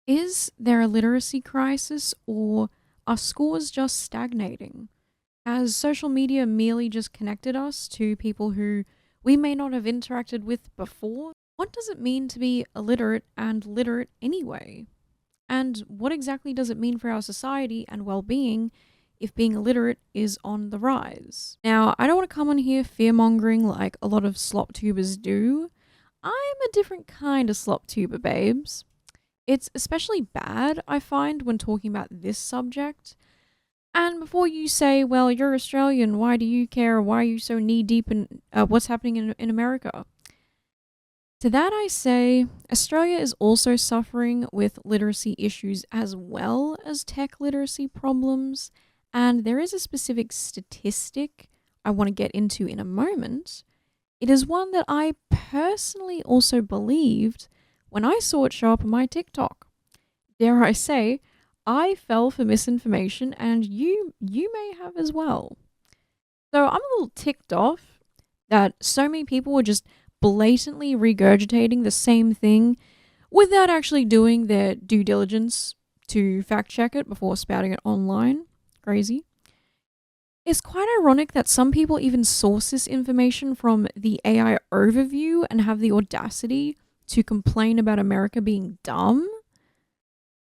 Is there a literacy crisis, or are scores just stagnating? Has social media merely just connected us to people who we may not have interacted with before? What does it mean to be illiterate and literate anyway? And what exactly does it mean for our society and well being if being illiterate is on the rise? Now, I don't want to come on here fear mongering like a lot of slop tubers do. I'm a different kind of slop tuber, babes. It's especially bad, I find, when talking about this subject. And before you say, well, you're Australian, why do you care? Why are you so knee deep in what's happening in America? To that I say, Australia is also suffering with literacy issues as well as tech literacy problems. And there is a specific statistic I want to get into in a moment. It is one that I personally also believed when I saw it show up on my TikTok. Dare I say, I fell for misinformation, and you may have as well. So I'm a little ticked off that so many people were just blatantly regurgitating the same thing without actually doing their due diligence to fact check it before spouting it online. Crazy. It's quite ironic that some people even source this information from the AI overview and have the audacity to complain about America being dumb.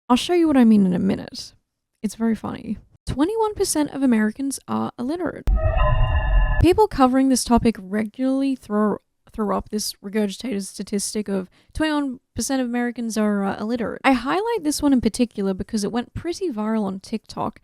I'll show you what I mean in a minute. It's very funny. 21% of Americans are illiterate. People covering this topic regularly throw up this regurgitated statistic of 21% of Americans are illiterate. I highlight this one in particular because it went pretty viral on TikTok,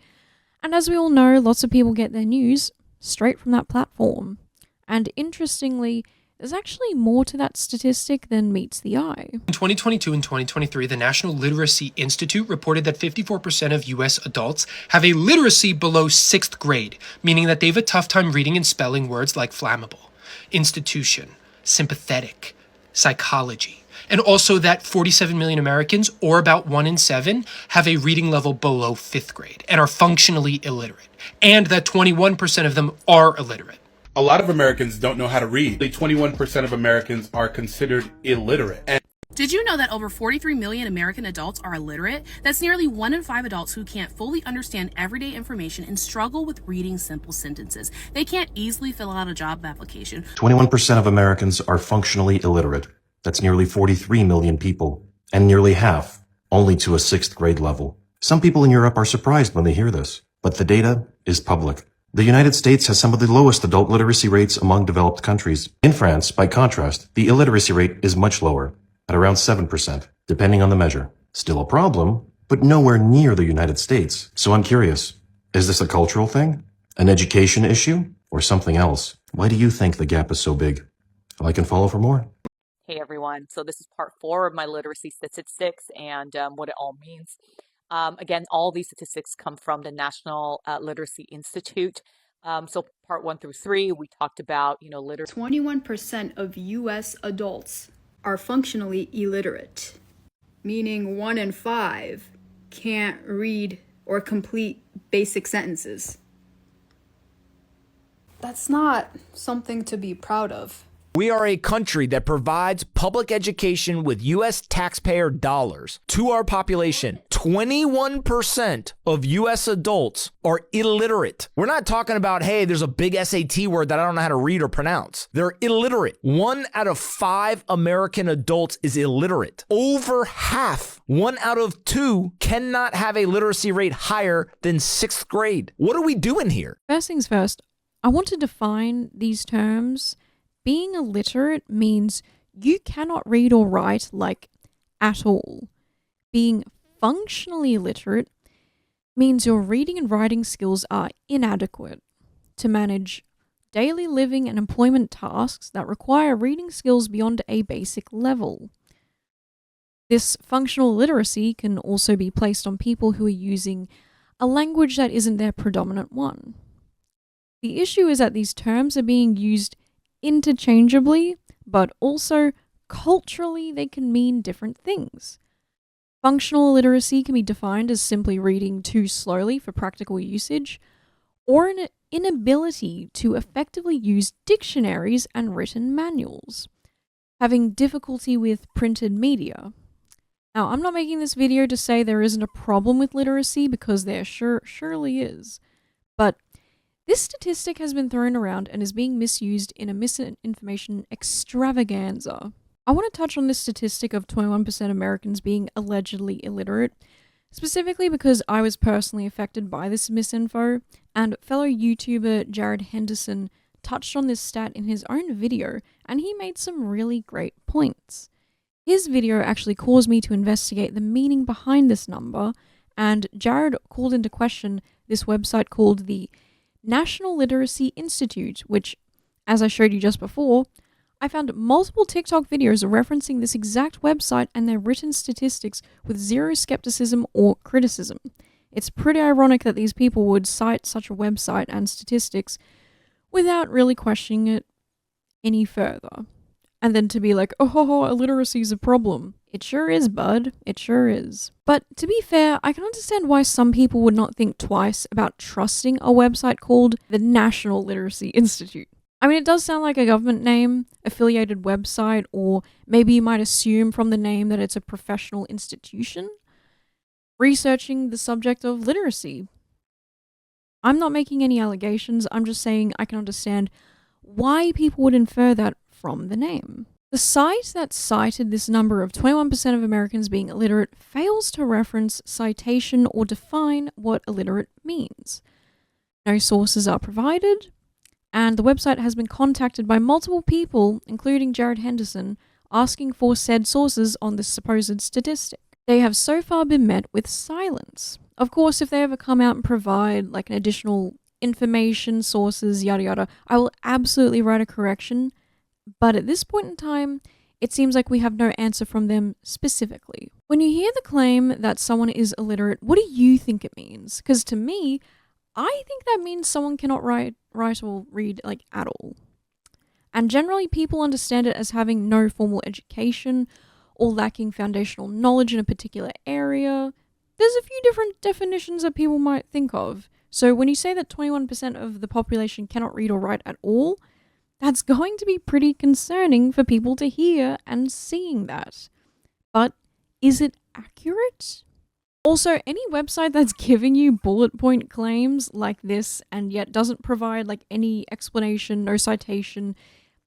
and as we all know, lots of people get their news straight from that platform. And interestingly, there's actually more to that statistic than meets the eye. In 2022 and 2023, the National Literacy Institute reported that 54% of US adults have a literacy below 6th grade, meaning that they have a tough time reading and spelling words like flammable, institution, sympathetic, psychology, and also that 47 million Americans, or about 1 in 7, have a reading level below 5th grade and are functionally illiterate, and that 21% of them are illiterate. A lot of Americans don't know how to read. 21% of Americans are considered illiterate. And did you know that over 43 million American adults are illiterate? That's nearly 1 in 5 adults who can't fully understand everyday information and struggle with reading simple sentences. They can't easily fill out a job application. 21% of Americans are functionally illiterate. That's nearly 43 million people, and nearly half only to a 6th grade level. Some people in Europe are surprised when they hear this, but the data is public. The United States has some of the lowest adult literacy rates among developed countries. In France, by contrast, the illiteracy rate is much lower, at around 7%, depending on the measure. Still a problem, but nowhere near the United States. So I'm curious, is this a cultural thing? An education issue? Or something else? Why do you think the gap is so big? I can follow for more. Hey everyone, so this is part 4 of my literacy statistics and what it all means. Again, all these statistics come from the National Literacy Institute. So part 1 through 3, we talked about, literacy. 21% of US adults are functionally illiterate, meaning 1 in 5 can't read or complete basic sentences. That's not something to be proud of. We are a country that provides public education with U.S. taxpayer dollars to our population. 21% of U.S. adults are illiterate. We're not talking about, hey, there's a big SAT word that I don't know how to read or pronounce. They're illiterate. 1 out of 5 American adults is illiterate. Over half, 1 out of 2, cannot have a literacy rate higher than 6th grade. What are we doing here? First things first, I want to define these terms. Being illiterate means you cannot read or write, like, at all. Being functionally illiterate means your reading and writing skills are inadequate to manage daily living and employment tasks that require reading skills beyond a basic level. This functional literacy can also be placed on people who are using a language that isn't their predominant one. The issue is that these terms are being used interchangeably, but also culturally they can mean different things. Functional literacy can be defined as simply reading too slowly for practical usage, or an inability to effectively use dictionaries and written manuals, having difficulty with printed media. Now, I'm not making this video to say there isn't a problem with literacy, because there surely is. But this statistic has been thrown around and is being misused in a misinformation extravaganza. I want to touch on this statistic of 21% Americans being allegedly illiterate, specifically because I was personally affected by this misinfo, and fellow YouTuber Jared Henderson touched on this stat in his own video, and he made some really great points. His video actually caused me to investigate the meaning behind this number, and Jared called into question this website called the National Literacy Institute, which, as I showed you just before, I found multiple TikTok videos referencing this exact website and their written statistics with zero skepticism or criticism. It's pretty ironic that these people would cite such a website and statistics without really questioning it any further. And then to be like, oh, illiteracy is a problem. It sure is, bud. It sure is. But to be fair, I can understand why some people would not think twice about trusting a website called the National Literacy Institute. I mean, it does sound like a government name, affiliated website, or maybe you might assume from the name that it's a professional institution researching the subject of literacy. I'm not making any allegations, I'm just saying I can understand why people would infer that from the name. The site that cited this number of 21% of Americans being illiterate fails to reference, citation, or define what illiterate means. No sources are provided, and the website has been contacted by multiple people, including Jared Henderson, asking for said sources on this supposed statistic. They have so far been met with silence. Of course, if they ever come out and provide like an additional information, sources, yada yada, I will absolutely write a correction. But at this point in time, it seems like we have no answer from them specifically. When you hear the claim that someone is illiterate, what do you think it means? Because to me, I think that means someone cannot write or read like at all. And generally people understand it as having no formal education or lacking foundational knowledge in a particular area. There's a few different definitions that people might think of. So when you say that 21% of the population cannot read or write at all, that's going to be pretty concerning for people to hear and seeing that. But is it accurate? Also, any website that's giving you bullet point claims like this and yet doesn't provide like any explanation, no citation,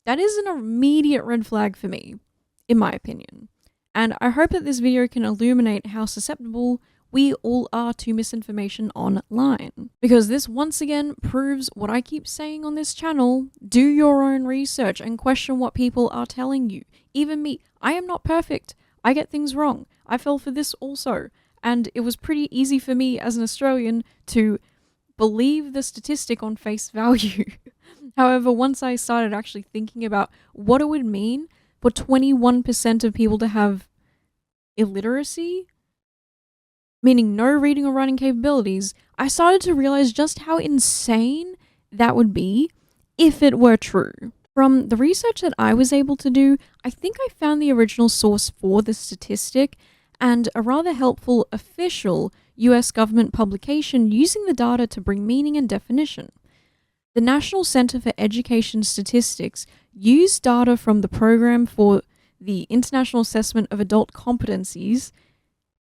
that is an immediate red flag for me, in my opinion. And I hope that this video can illuminate how susceptible we all are to misinformation online. Because this once again proves what I keep saying on this channel: do your own research and question what people are telling you. Even me, I am not perfect. I get things wrong. I fell for this also. And it was pretty easy for me as an Australian to believe the statistic on face value. However, once I started actually thinking about what it would mean for 21% of people to have illiteracy, meaning no reading or writing capabilities, I started to realize just how insane that would be if it were true. From the research that I was able to do, I think I found the original source for the statistic and a rather helpful official US government publication using the data to bring meaning and definition. The National Center for Education Statistics used data from the Program for the International Assessment of Adult Competencies,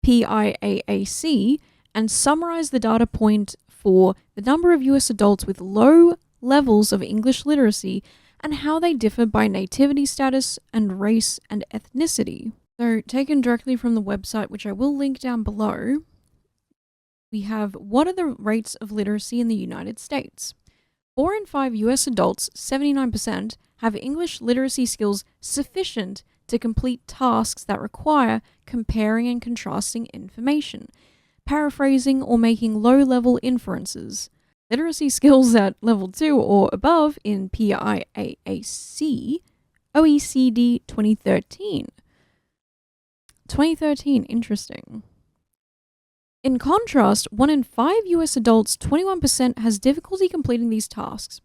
PIAAC, and summarized the data point for the number of US adults with low levels of English literacy and how they differ by nativity status and race and ethnicity. So, taken directly from the website, which I will link down below, we have what are the rates of literacy in the United States. 4 in 5 US adults, 79%, have English literacy skills sufficient to complete tasks that require comparing and contrasting information, paraphrasing or making low-level inferences. Literacy skills at level 2 or above in PIAAC, OECD 2013. 2013, interesting. In contrast, 1 in 5 US adults, 21%, has difficulty completing these tasks.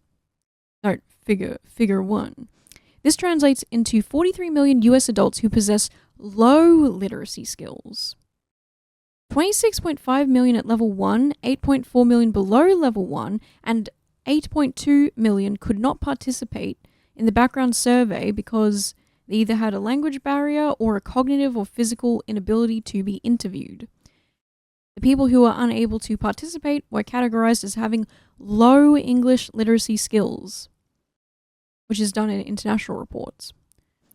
Note, figure 1. This translates into 43 million US adults who possess low literacy skills. 26.5 million at level 1, 8.4 million below level 1, and 8.2 million could not participate in the background survey because They either had a language barrier or a cognitive or physical inability to be interviewed. The people who were unable to participate were categorized as having low English literacy skills, which is done in international reports.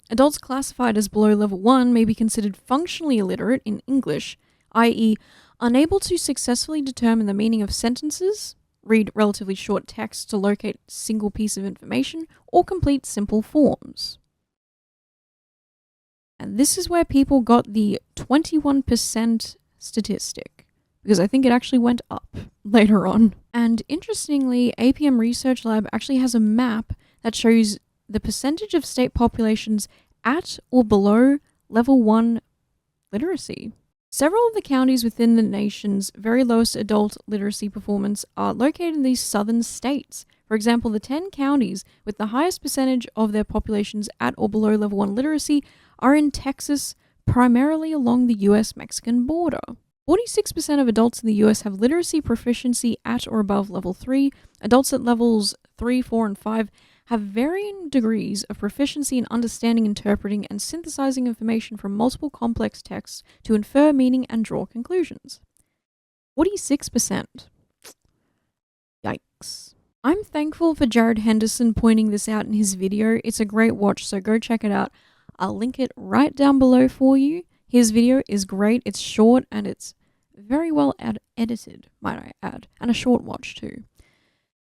Adults classified as below level 1 may be considered functionally illiterate in English, i.e., unable to successfully determine the meaning of sentences, read relatively short text to locate a single piece of information, or complete simple forms. And this is where people got the 21% statistic, because I think it actually went up later on. And interestingly, APM Research Lab actually has a map that shows the percentage of state populations at or below level 1 literacy. Several of the counties within the nation's very lowest adult literacy performance are located in these southern states. For example, the 10 counties with the highest percentage of their populations at or below level 1 literacy are in Texas, primarily along the US-Mexican border. 46% of adults in the US have literacy proficiency at or above level 3. Adults at levels 3, 4, and 5 have varying degrees of proficiency in understanding, interpreting, and synthesizing information from multiple complex texts to infer meaning and draw conclusions. 46%. Yikes. I'm thankful for Jared Henderson pointing this out in his video. It's a great watch, so go check it out. I'll link it right down below for you. His video is great. It's short and it's very well edited, might I add, and a short watch too.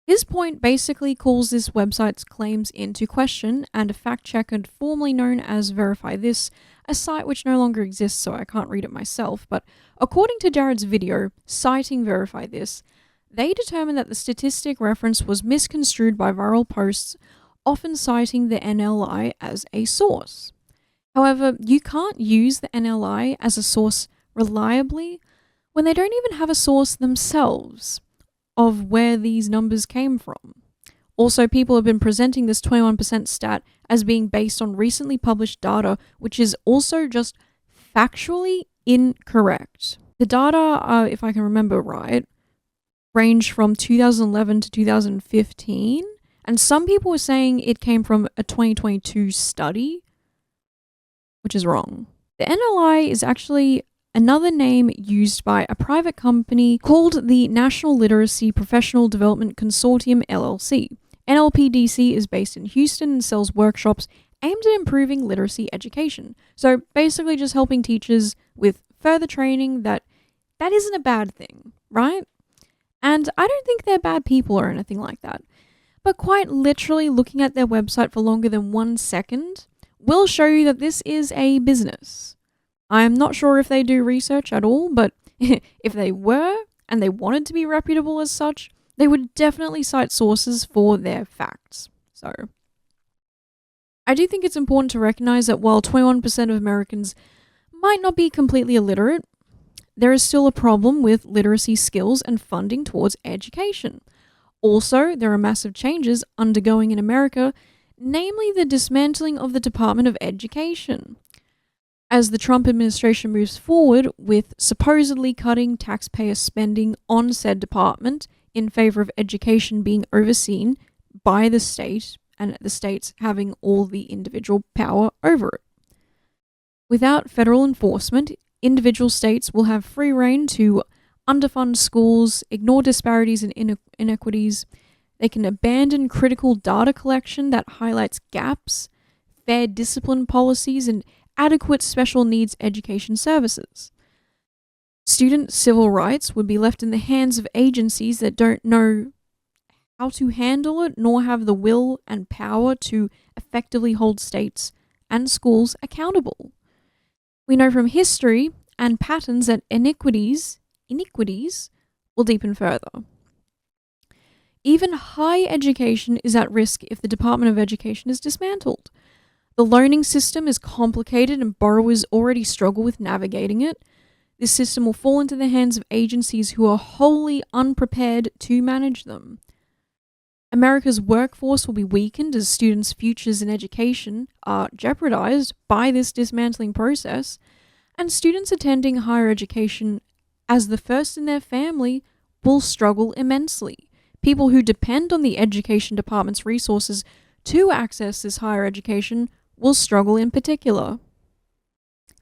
His point basically calls this website's claims into question, and a fact checker formerly known as Verify This, a site which no longer exists so I can't read it myself, but according to Jared's video, citing Verify This, they determined that the statistic reference was misconstrued by viral posts, often citing the NLI as a source. However, you can't use the NLI as a source reliably when they don't even have a source themselves of where these numbers came from. Also, people have been presenting this 21% stat as being based on recently published data, which is also just factually incorrect. The data, if I can remember right, range from 2011 to 2015, and some people were saying it came from a 2022 study, which is wrong. The NLI is actually another name used by a private company called the National Literacy Professional Development Consortium, LLC. NLPDC is based in Houston and sells workshops aimed at improving literacy education. So basically just helping teachers with further training that isn't a bad thing, right? And I don't think they're bad people or anything like that. But quite literally looking at their website for longer than 1 second will show you that this is a business. I'm not sure if they do research at all, but if they were, and they wanted to be reputable as such, they would definitely cite sources for their facts. So, I do think it's important to recognize that while 21% of Americans might not be completely illiterate, there is still a problem with literacy skills and funding towards education. Also, there are massive changes undergoing in America, namely the dismantling of the Department of Education. As the Trump administration moves forward with supposedly cutting taxpayer spending on said department in favor of education being overseen by the state and the states having all the individual power over it. Without federal enforcement, individual states will have free rein to underfund schools, ignore disparities and inequities. They can abandon critical data collection that highlights gaps, fair discipline policies, and adequate special needs education services. Student civil rights would be left in the hands of agencies that don't know how to handle it, nor have the will and power to effectively hold states and schools accountable. We know from history and patterns that iniquities will deepen further. Even higher education is at risk if the Department of Education is dismantled. The loaning system is complicated and borrowers already struggle with navigating it. This system will fall into the hands of agencies who are wholly unprepared to manage them. America's workforce will be weakened as students' futures in education are jeopardized by this dismantling process, and students attending higher education as the first in their family will struggle immensely. People who depend on the education department's resources to access this higher education will struggle in particular.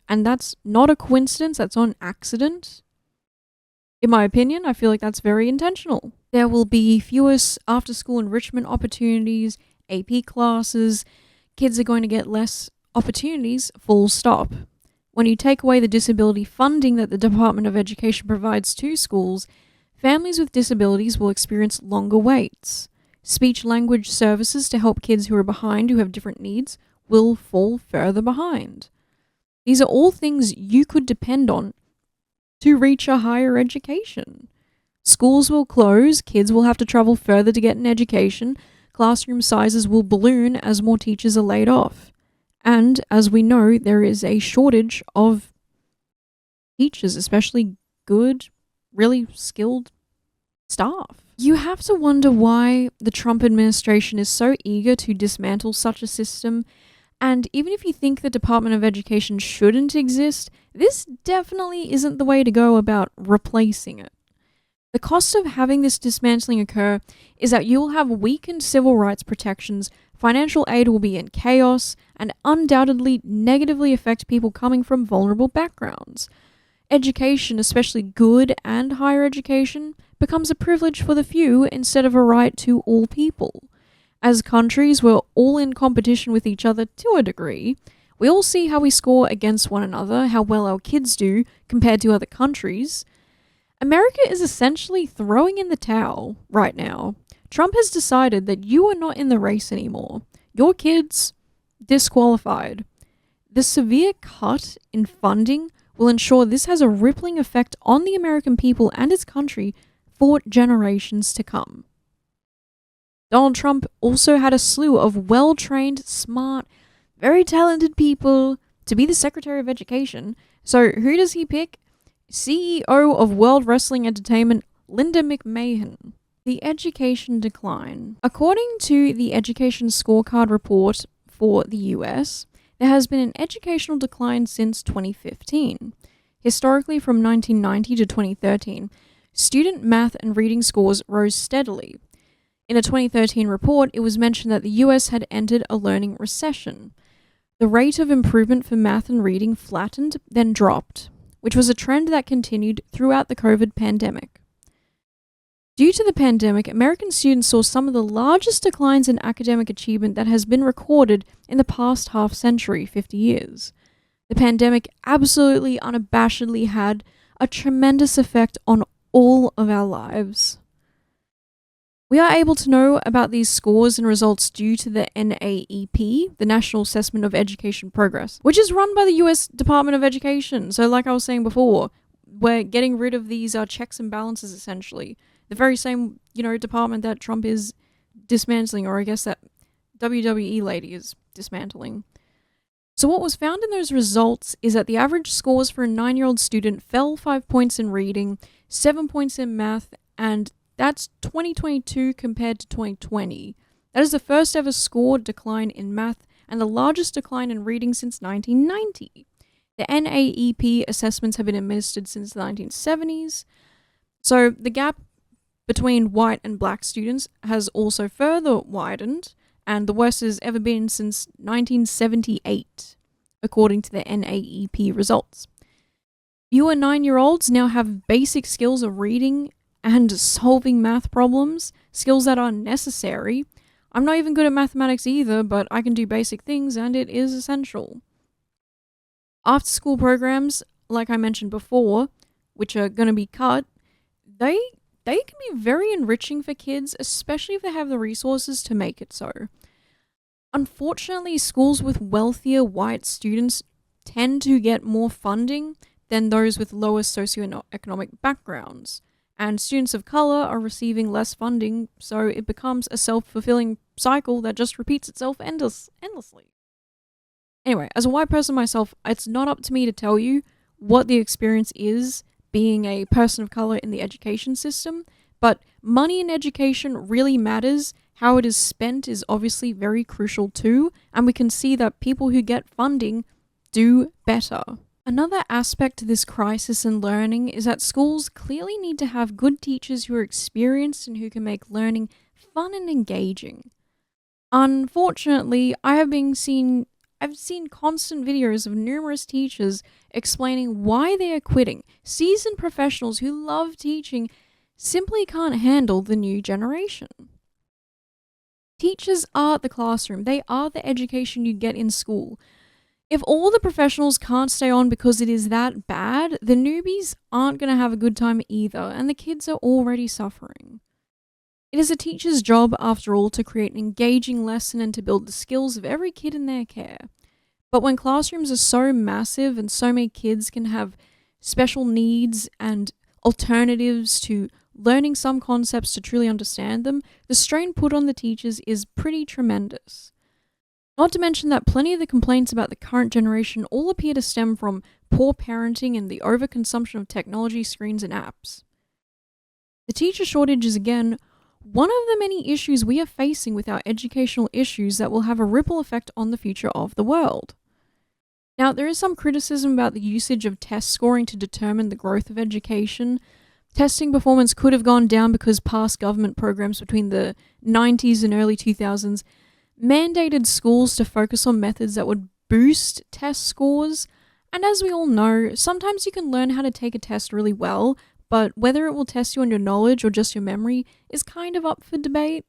And that's not a coincidence, that's not an accident. In my opinion, I feel like that's very intentional. There will be fewer after-school enrichment opportunities, AP classes, kids are going to get less opportunities, full stop. When you take away the disability funding that the Department of Education provides to schools, families with disabilities will experience longer waits. Speech-language services to help kids who are behind, who have different needs, will fall further behind. These are all things you could depend on to reach a higher education. Schools will close, kids will have to travel further to get an education, classroom sizes will balloon as more teachers are laid off. And as we know, there is a shortage of teachers, especially good, really skilled staff. You have to wonder why the Trump administration is so eager to dismantle such a system. And even if you think the Department of Education shouldn't exist, this definitely isn't the way to go about replacing it. The cost of having this dismantling occur is that you will have weakened civil rights protections, financial aid will be in chaos, and undoubtedly negatively affect people coming from vulnerable backgrounds. Education, especially good and higher education, becomes a privilege for the few instead of a right to all people. As countries, we're all in competition with each other to a degree. We all see how we score against one another, how well our kids do compared to other countries. America is essentially throwing in the towel right now. Trump has decided that you are not in the race anymore. Your kids, disqualified. The severe cut in funding will ensure this has a rippling effect on the American people and its country for generations to come. Donald Trump also had a slew of well-trained, smart, very talented people to be the Secretary of Education. So who does he pick? CEO of World Wrestling Entertainment, Linda McMahon. The education decline. According to the Education Scorecard report for the US, there has been an educational decline since 2015. Historically, from 1990 to 2013, student math and reading scores rose steadily. In a 2013 report, it was mentioned that the US had entered a learning recession. The rate of improvement for math and reading flattened, then dropped, which was a trend that continued throughout the COVID pandemic. Due to the pandemic, American students saw some of the largest declines in academic achievement that has been recorded in the past half century, 50 years. The pandemic absolutely unabashedly had a tremendous effect on all of our lives. We are able to know about these scores and results due to the NAEP, the National Assessment of Education Progress, which is run by the US Department of Education. So like I was saying before, we're getting rid of these checks and balances essentially. The very same, department that Trump is dismantling, or I guess that WWE lady is dismantling. So what was found in those results is that the average scores for a 9-year-old student fell 5 points in reading, 7 points in math, and that's 2022 compared to 2020. That is the first ever score decline in math and the largest decline in reading since 1990. The NAEP assessments have been administered since the 1970s. So the gap between white and black students has also further widened, and the worst has ever been since 1978, according to the NAEP results. Fewer 9-year-olds now have basic skills of reading and solving math problems, skills that are necessary. I'm not even good at mathematics either, but I can do basic things and it is essential. After-school programs, like I mentioned before, which are going to be cut, they can be very enriching for kids, especially if they have the resources to make it so. Unfortunately, schools with wealthier white students tend to get more funding than those with lower socioeconomic backgrounds. And students of color are receiving less funding, so it becomes a self-fulfilling cycle that just repeats itself endlessly. Anyway, as a white person myself, it's not up to me to tell you what the experience is being a person of color in the education system, but money in education really matters. How it is spent is obviously very crucial too, and we can see that people who get funding do better. Another aspect to this crisis in learning is that schools clearly need to have good teachers who are experienced and who can make learning fun and engaging. Unfortunately, I have been seeing I've seen constant videos of numerous teachers explaining why they are quitting. Seasoned professionals who love teaching simply can't handle the new generation. Teachers are the classroom. They are the education you get in school. If all the professionals can't stay on because it is that bad, the newbies aren't going to have a good time either, and the kids are already suffering. It is a teacher's job, after all, to create an engaging lesson and to build the skills of every kid in their care. But when classrooms are so massive and so many kids can have special needs and alternatives to learning some concepts to truly understand them, the strain put on the teachers is pretty tremendous. Not to mention that plenty of the complaints about the current generation all appear to stem from poor parenting and the overconsumption of technology, screens, and apps. The teacher shortage is again one of the many issues we are facing with our educational issues that will have a ripple effect on the future of the world. Now, there is some criticism about the usage of test scoring to determine the growth of education. Testing performance could have gone down because past government programs between the 90s and early 2000s mandated schools to focus on methods that would boost test scores. And as we all know, sometimes you can learn how to take a test really well, but whether it will test you on your knowledge or just your memory is kind of up for debate.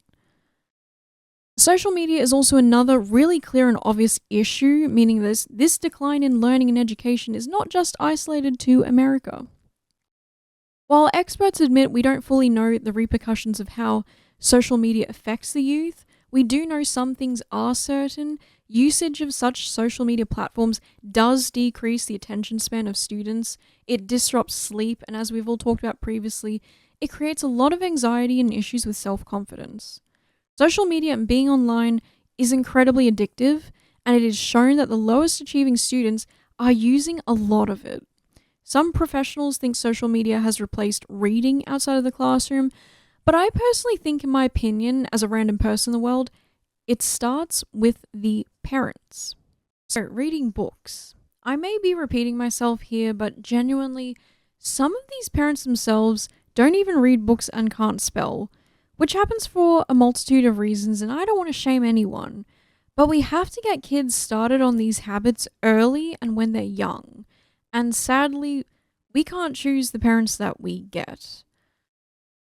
Social media is also another really clear and obvious issue, meaning this decline in learning and education is not just isolated to America. While experts admit we don't fully know the repercussions of how social media affects the youth, we do know some things are certain. Usage of such social media platforms does decrease the attention span of students. It disrupts sleep, and as we've all talked about previously, it creates a lot of anxiety and issues with self-confidence. Social media and being online is incredibly addictive, and it is shown that the lowest achieving students are using a lot of it. Some professionals think social media has replaced reading outside of the classroom, but I personally think, in my opinion, as a random person in the world, it starts with the parents. So, reading books. I may be repeating myself here, but genuinely, some of these parents themselves don't even read books and can't spell, which happens for a multitude of reasons, and I don't want to shame anyone. But we have to get kids started on these habits early and when they're young. And sadly, we can't choose the parents that we get.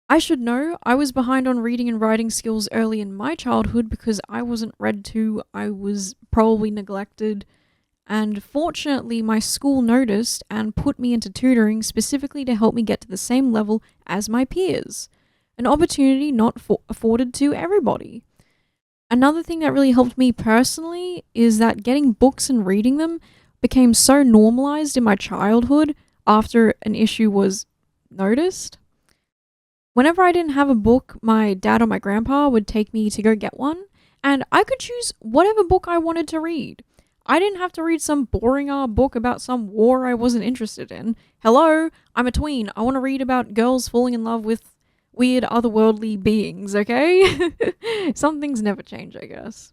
I should know, I was behind on reading and writing skills early in my childhood because I wasn't read to, I was probably neglected, and fortunately my school noticed and put me into tutoring specifically to help me get to the same level as my peers, an opportunity not afforded to everybody. Another thing that really helped me personally is that getting books and reading them became so normalized in my childhood after an issue was noticed. Whenever I didn't have a book, my dad or my grandpa would take me to go get one, and I could choose whatever book I wanted to read. I didn't have to read some boring book about some war I wasn't interested in. Hello, I'm a tween. I want to read about girls falling in love with weird otherworldly beings, okay? Some things never change, I guess.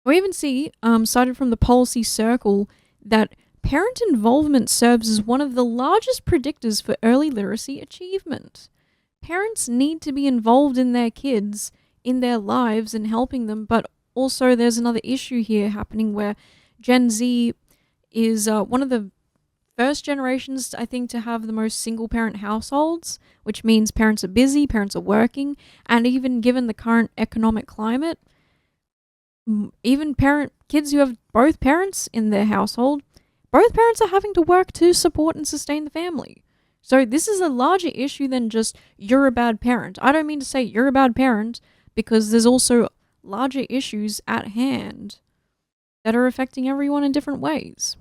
We even see, cited from the policy circle, that parent involvement serves as one of the largest predictors for early literacy achievement. Parents need to be involved in their kids, in their lives, and helping them, but also there's another issue here happening where Gen Z is one of the first generations, I think, to have the most single-parent households, which means parents are busy, parents are working, and even given the current economic climate, even kids who have both parents in their household, both parents are having to work to support and sustain the family. So this is a larger issue than just you're a bad parent. I don't mean to say you're a bad parent, because there's also larger issues at hand that are affecting everyone in different ways.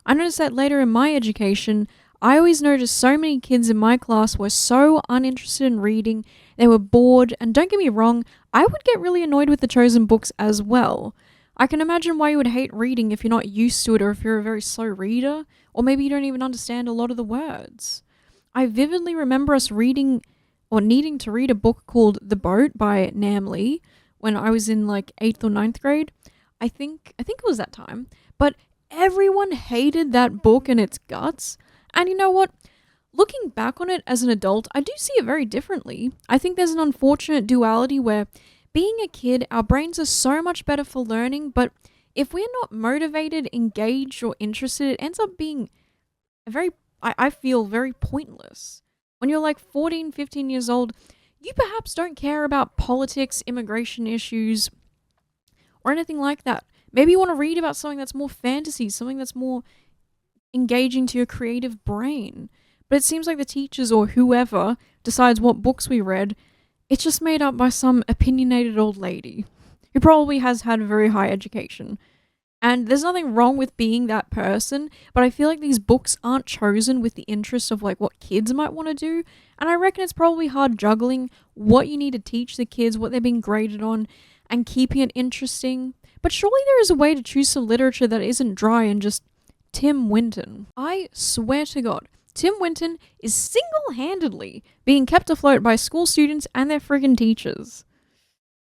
I noticed that later in my education, I always noticed so many kids in my class were so uninterested in reading, they were bored, and don't get me wrong, I would get really annoyed with the chosen books as well. I can imagine why you would hate reading if you're not used to it, or if you're a very slow reader, or maybe you don't even understand a lot of the words. I vividly remember us reading, or needing to read, a book called The Boat by Nam Lee when I was in like 8th or 9th grade. I think it was that time. But everyone hated that book and its guts. And you know what? Looking back on it as an adult, I do see it very differently. I think there's an unfortunate duality where being a kid, our brains are so much better for learning, but if we're not motivated, engaged, or interested, it ends up being I feel very pointless. When you're like 14, 15 years old, you perhaps don't care about politics, immigration issues, or anything like that. Maybe you want to read about something that's more fantasy, something that's more engaging to your creative brain. But it seems like the teachers or whoever decides what books we read, it's just made up by some opinionated old lady who probably has had a very high education. And there's nothing wrong with being that person, but I feel like these books aren't chosen with the interest of like what kids might want to do. And I reckon it's probably hard juggling what you need to teach the kids, what they're being graded on, and keeping it interesting. But surely there is a way to choose some literature that isn't dry and just Tim Winton. I swear to God, Tim Winton is single-handedly being kept afloat by school students and their friggin' teachers.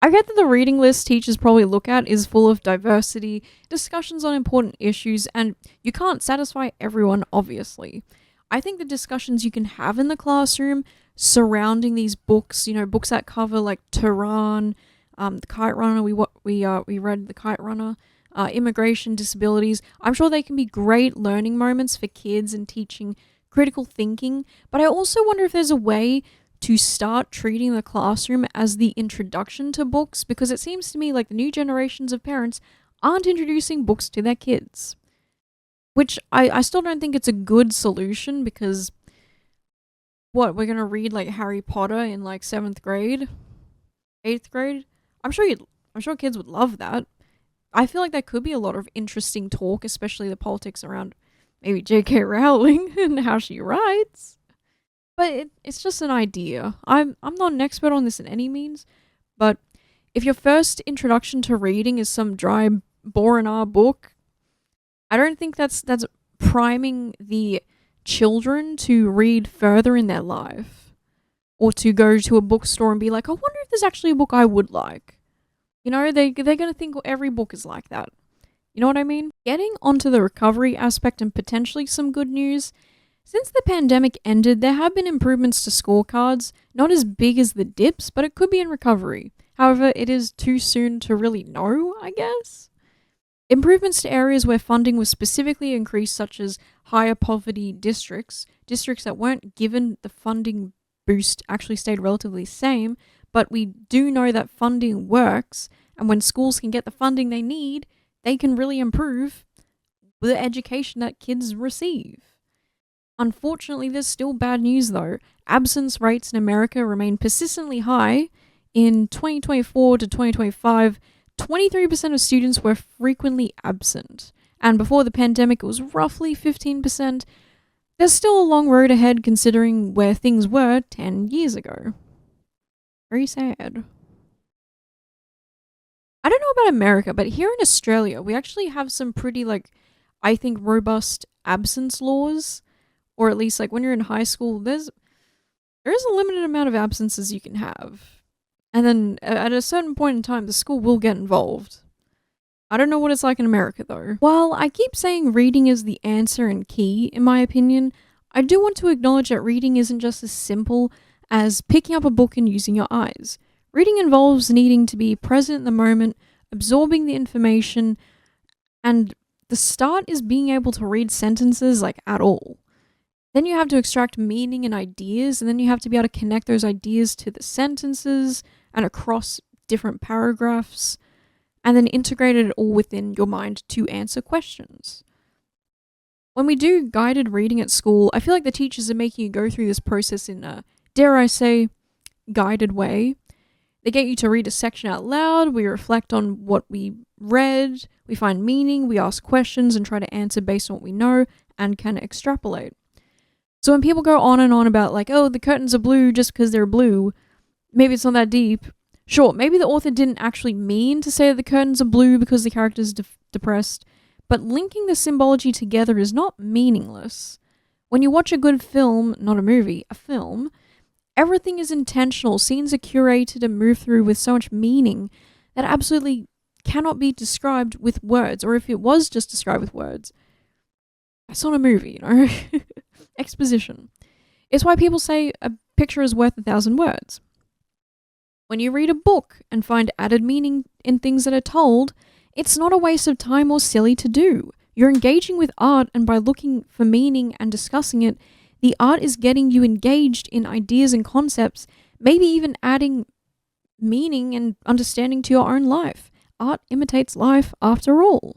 I get that the reading list teachers probably look at is full of diversity, discussions on important issues, and you can't satisfy everyone, obviously. I think the discussions you can have in the classroom surrounding these books, books that cover like Tehran, the Kite Runner, we read the Kite Runner, immigration, disabilities. I'm sure they can be great learning moments for kids and teaching critical thinking, but I also wonder if there's a way to start treating the classroom as the introduction to books, because it seems to me like the new generations of parents aren't introducing books to their kids. Which I still don't think it's a good solution, because we're going to read like Harry Potter in like 7th grade? 8th grade? I'm sure kids would love that. I feel like there could be a lot of interesting talk, especially the politics around maybe J.K. Rowling and how she writes. But it's just an idea. I'm not an expert on this in any means, but if your first introduction to reading is some dry, boring book, I don't think that's priming the children to read further in their life, or to go to a bookstore and be like, I wonder if there's actually a book I would like. They're gonna think every book is like that. You know what I mean? Getting onto the recovery aspect and potentially some good news. Since the pandemic ended, there have been improvements to scorecards, not as big as the dips, but it could be in recovery. However, it is too soon to really know, I guess. Improvements to areas where funding was specifically increased, such as higher poverty districts that weren't given the funding boost actually stayed relatively the same, but we do know that funding works, and when schools can get the funding they need, they can really improve the education that kids receive. Unfortunately, there's still bad news though. Absence rates in America remain persistently high. In 2024 to 2025, 23% of students were frequently absent. And before the pandemic, it was roughly 15%. There's still a long road ahead considering where things were 10 years ago. Very sad. I don't know about America, but here in Australia, we actually have some pretty, I think, robust absence laws. Or at least, when you're in high school, there is a limited amount of absences you can have. And then at a certain point in time, the school will get involved. I don't know what it's like in America, though. While I keep saying reading is the answer and key, in my opinion, I do want to acknowledge that reading isn't just as simple as picking up a book and using your eyes. Reading involves needing to be present in the moment, absorbing the information, and the start is being able to read sentences at all. Then you have to extract meaning and ideas, and then you have to be able to connect those ideas to the sentences and across different paragraphs, and then integrate it all within your mind to answer questions. When we do guided reading at school, I feel like the teachers are making you go through this process in a, dare I say, guided way. They get you to read a section out loud, we reflect on what we read, we find meaning, we ask questions and try to answer based on what we know, and can extrapolate. So when people go on and on about the curtains are blue just because they're blue, maybe it's not that deep. Sure, maybe the author didn't actually mean to say that the curtains are blue because the character's depressed, but linking the symbology together is not meaningless. When you watch a good film, not a movie, a film, everything is intentional, scenes are curated and moved through with so much meaning that absolutely cannot be described with words, or if it was just described with words, it's not a movie, Exposition. It's why people say a picture is worth 1,000 words. When you read a book and find added meaning in things that are told, it's not a waste of time or silly to do. You're engaging with art, and by looking for meaning and discussing it, the art is getting you engaged in ideas and concepts, maybe even adding meaning and understanding to your own life. Art imitates life after all.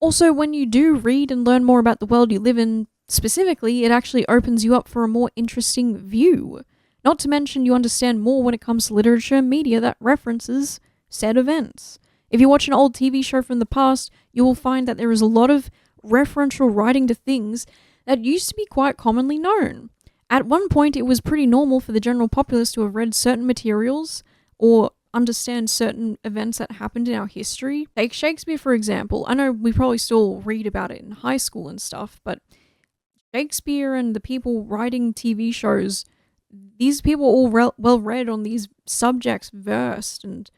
Also, when you do read and learn more about the world you live in, specifically, it actually opens you up for a more interesting view. Not to mention, you understand more when it comes to literature and media that references said events. If you watch an old TV show from the past, you will find that there is a lot of referential writing to things that used to be quite commonly known. At one point, it was pretty normal for the general populace to have read certain materials or understand certain events that happened in our history. Take Shakespeare, for example. I know we probably still read about it in high school and stuff, but Shakespeare and the people writing TV shows, these people were all well read on these subjects, versed, and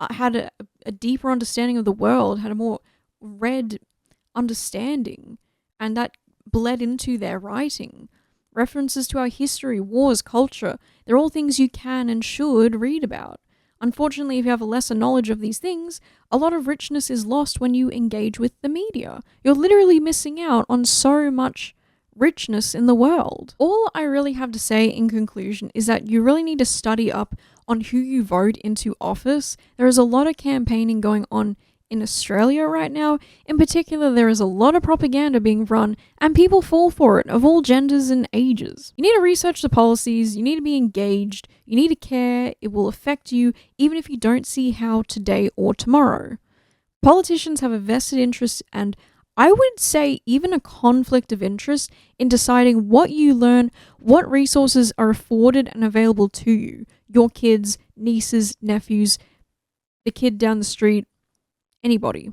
had a deeper understanding of the world, had a more read understanding, and that bled into their writing. References to our history, wars, culture, they're all things you can and should read about. Unfortunately, if you have a lesser knowledge of these things, a lot of richness is lost when you engage with the media. You're literally missing out on so much richness in the world. All I really have to say in conclusion is that you really need to study up on who you vote into office. There is a lot of campaigning going on in Australia right now. In particular, there is a lot of propaganda being run, and people fall for it, of all genders and ages. You need to research the policies, you need to be engaged, you need to care, it will affect you, even if you don't see how today or tomorrow. Politicians have a vested interest, and I would say even a conflict of interest, in deciding what you learn, what resources are afforded and available to you, your kids, nieces, nephews, the kid down the street, anybody.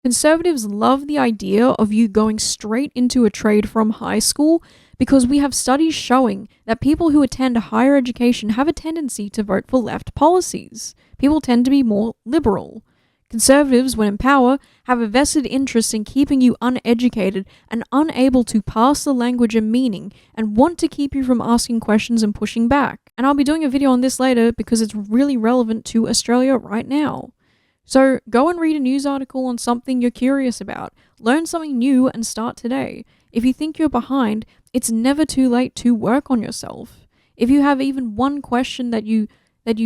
Conservatives love the idea of you going straight into a trade from high school because we have studies showing that people who attend higher education have a tendency to vote for left policies. People tend to be more liberal. Conservatives, when in power, have a vested interest in keeping you uneducated and unable to pass the language and meaning, and want to keep you from asking questions and pushing back. And I'll be doing a video on this later because it's really relevant to Australia right now. So go and read a news article on something you're curious about. Learn something new and start today. If you think you're behind, it's never too late to work on yourself. If you have even one question that you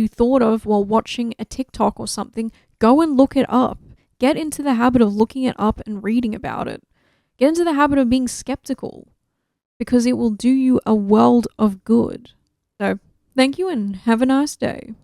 thought of while watching a TikTok or something, go and look it up. Get into the habit of looking it up and reading about it. Get into the habit of being skeptical, because it will do you a world of good. So, thank you and have a nice day.